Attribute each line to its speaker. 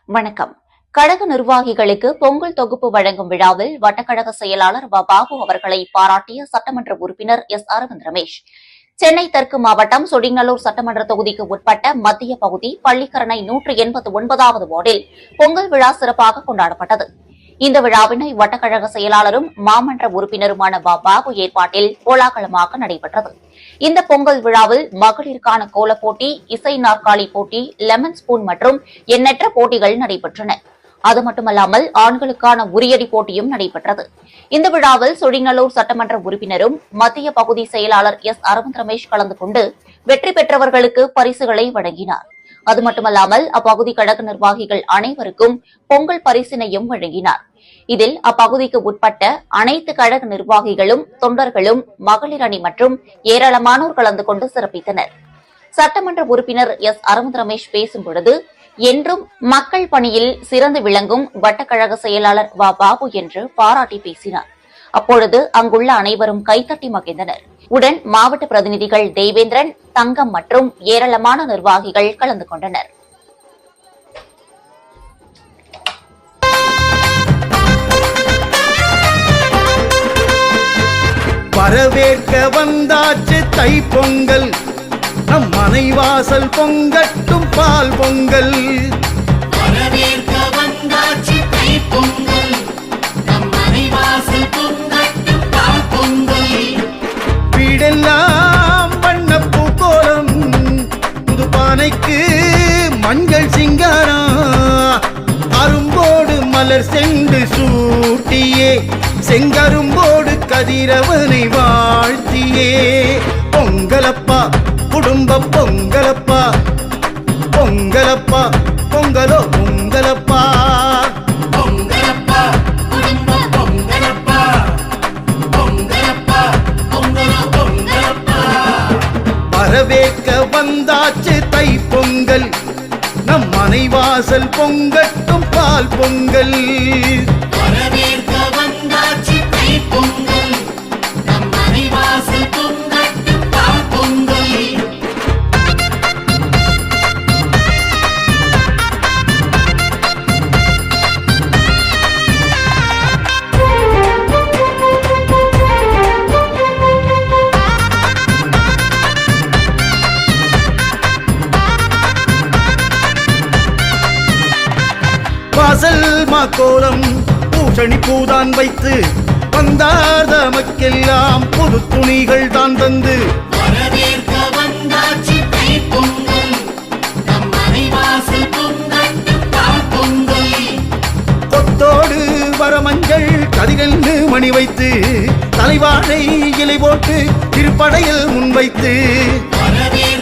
Speaker 1: வணக்கம். கழக நிர்வாகிகளுக்கு பொங்கல் தொகுப்பு வழங்கும் விழாவில் வட்டக்கழக செயலாளர் பாபு அவர்களை பாராட்டிய சட்டமன்ற உறுப்பினர் எஸ் அரவிந்த் ரமேஷ். சென்னை தெற்கு மாவட்டம் சொடிங்கலூர் சட்டமன்ற தொகுதிக்கு உட்பட்ட மத்திய பகுதி பள்ளிக்கரணை 189வது வார்டில் பொங்கல் விழா சிறப்பாக கொண்டாடப்பட்டது. இந்த விழாவினை வட்டக்கழக செயலாளரும் மாமன்ற உறுப்பினருமான பாபு ஏற்பாட்டில் கோலாகலமாக நடைபெற்றது. இந்த பொங்கல் விழாவில் மகளிருக்கான கோலப் போட்டி, இசை நாற்காலி போட்டி, லெமன் ஸ்பூன் மற்றும் எண்ணற்ற போட்டிகள் நடைபெற்றன. அது மட்டுமல்லாமல் ஆண்களுக்கான உரியடி போட்டியும் நடைபெற்றது. இந்த விழாவில் சொடிங்கலூர் சட்டமன்ற உறுப்பினரும் மத்திய பகுதி செயலாளர் எஸ் அரவிந்த் ரமேஷ் கலந்து கொண்டு வெற்றி பெற்றவர்களுக்கு பரிசுகளை வழங்கினார். அது மட்டுமல்லாமல் அப்பகுதி கழக நிர்வாகிகள் அனைவருக்கும் பொங்கல் பரிசினையும் வழங்கினார். இதில் அப்பகுதிக்கு உட்பட்ட அனைத்து கழக நிர்வாகிகளும், தொண்டர்களும், மகளிர் அணி மற்றும் ஏராளமானோர் கலந்து கொண்டு சிறப்பித்தனர். சட்டமன்ற உறுப்பினர் எஸ் அரவிந்த் ரமேஷ் பேசும்பொழுது, என்றும் மக்கள் பணியில் சிறந்து விளங்கும் வட்டக்கழக செயலாளர் பாபு என்று பாராட்டி பேசினார். அப்பொழுது அங்குள்ள அனைவரும் கைத்தட்டி மகிழ்ந்தனர். உடன் மாவட்ட பிரதிநிதிகள் தேவேந்திரன், தங்கம் மற்றும் ஏராளமான நிர்வாகிகள் கலந்து கொண்டனர்.
Speaker 2: வரவேற்க வந்தாச்சு தைப்பொங்கல், நம் மனைவாசல் பொங்கட்டும் பால் பொங்கல்.
Speaker 3: வரவேற்க வந்தாச்சு தைப்பொங்கல், நம் மனைவாசல் பொங்கட்டும் பால் பொங்கல்.
Speaker 2: வீடெல்லாம் வண்ணப்பூ கோலம், புது பானைக்கு மஞ்சள் சிங்காரம், அரும்போடு மலர் சென்று சூட்டியே, செங்கரும்போடு கதிரவனை வாழ்த்தியே. பொங்கலப்பா குடும்ப பொங்கலப்பா, பொங்கலப்பா பொங்கலோ பொங்கலப்பா,
Speaker 3: பொங்கலப்பா குடும்ப பொங்கலப்பா, பொங்கலப்பா பொங்கலோ பொங்கலப்பா.
Speaker 2: வரவேற்க வந்தாச்சு தைப்பொங்கல், நம் மனைவாசல் பொங்கட்டும் பால் பொங்கல்.
Speaker 3: வரவேற்க வந்தாச்சு தைப்பொங்கல், நம் மனைவாசல் பொங்கட்டும் பால் பொங்கல்.
Speaker 2: வாசல் மாக்கோலம் பூசணி பூதான் வைத்து வந்தார் தமக்கெல்லாம் புது துணிகள் தான் தந்து.
Speaker 3: வரவேற்க வந்தாச்சு தைப்பொங்கல், நம் மனைவாசல் பொங்கட்டும் பால் பொங்கல்.
Speaker 2: கொத்தோடு வரமஞ்சள் கதிரென்று மணி வைத்து, தலைவாழை இலை போட்டு திருப்படையில் முன்வைத்து.
Speaker 3: வரவேற்க